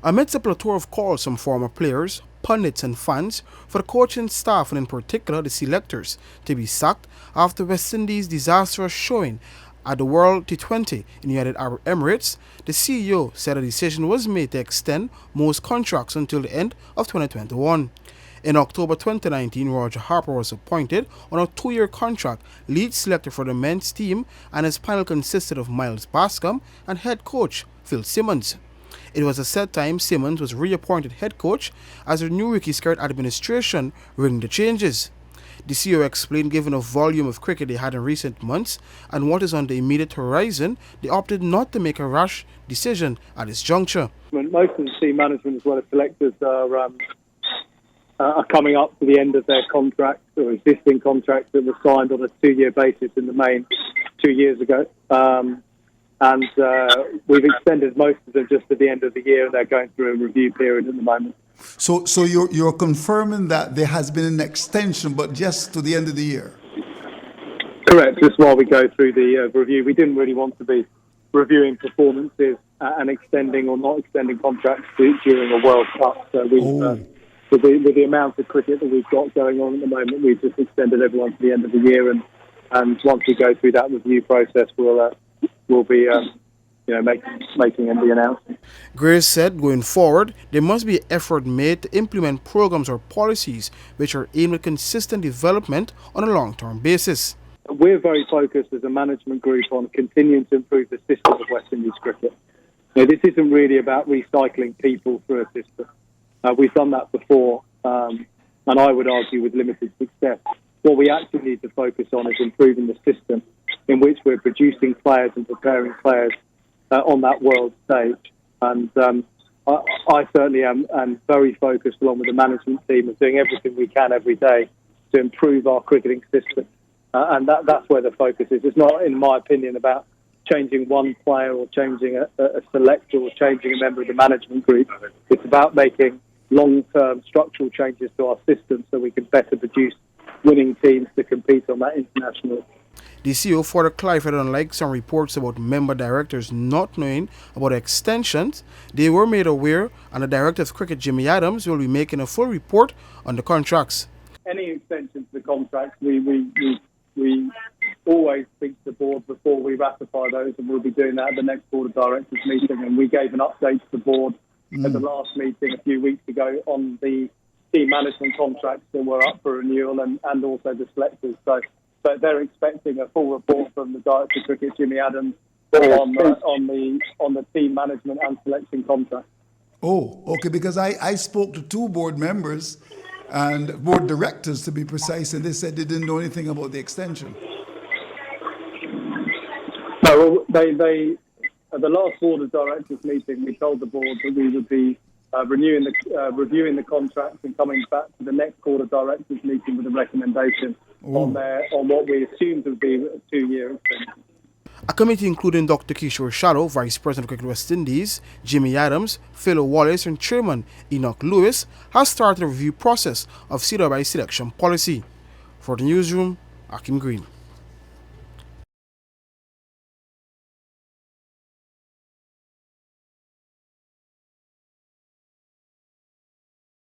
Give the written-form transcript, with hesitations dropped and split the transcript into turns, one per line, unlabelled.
Amidst a plethora of calls from former players, pundits and fans for the coaching staff and in particular the selectors to be sacked after West Indies' disastrous showing at the World T20 in United Arab Emirates, the CEO said a decision was made to extend most contracts until the end of 2021. In October 2019, Roger Harper was appointed on a 2-year contract lead selector for the men's team, and his panel consisted of Miles Bascom and head coach Phil Simmons. It was a set time Simmons was reappointed head coach as the new rookie skirt administration ringed the changes. The CEO explained given the volume of cricket they had in recent months and what is on the immediate horizon, they opted not to make a rash decision at this juncture.
Most of the team management as well as selectors are coming up to the end of their contracts or existing contracts that were signed on a 2-year basis in the main 2 years ago. And we've extended most of them just to the end of the year, and they're going through a review period at the moment.
So you're confirming that there has been an extension, but just to the end of the year?
Correct. Just while we go through the review, we didn't really want to be reviewing performances and extending or not extending contracts during a World Cup. So with the amount of cricket that we've got going on at the moment, we've just extended everyone to the end of the year, and once we go through that review process, we'll be making the announcement.
Grace said going forward, there must be effort made to implement programs or policies which are aimed at consistent development on a long-term basis.
We're very focused as a management group on continuing to improve the system of West Indies cricket. Now, this isn't really about recycling people through a system. We've done that before, and I would argue with limited success. What we actually need to focus on is improving the system in which we're producing players and preparing players on that world stage. And I certainly am very focused, along with the management team, of doing everything we can every day to improve our cricketing system. And that's where the focus is. It's not, in my opinion, about changing one player or changing a selector or changing a member of the management group. It's about making long-term structural changes to our system so we can better produce winning teams to compete on that international.
The CEO further clarified that unlike some reports about member directors not knowing about extensions, they were made aware, and the Director of Cricket, Jimmy Adams, will be making a full report on the contracts.
Any extensions to the contracts, we always speak to the board before we ratify those, and we'll be doing that at the next Board of Directors meeting. And we gave an update to the board at the last meeting a few weeks ago on the team management contracts that were up for renewal and also the selectors. So they're expecting a full report from the Director of Cricket, Jimmy Adams, on the team management and selection contracts.
Oh, okay, because I spoke to 2 board members and board directors, to be precise, and they said they didn't know anything about the extension.
No, well, at the last Board of Directors meeting, we told the board that we would be reviewing the contracts and coming back to the next Board of Directors meeting with a recommendation on what we assumed would be a 2-year extension.
A committee including Dr. Kishore Shadow, Vice President of Cricket West Indies, Jimmy Adams, Phil Wallace and Chairman Enoch Lewis has started a review process of CWI selection policy. For the newsroom, Akim Green.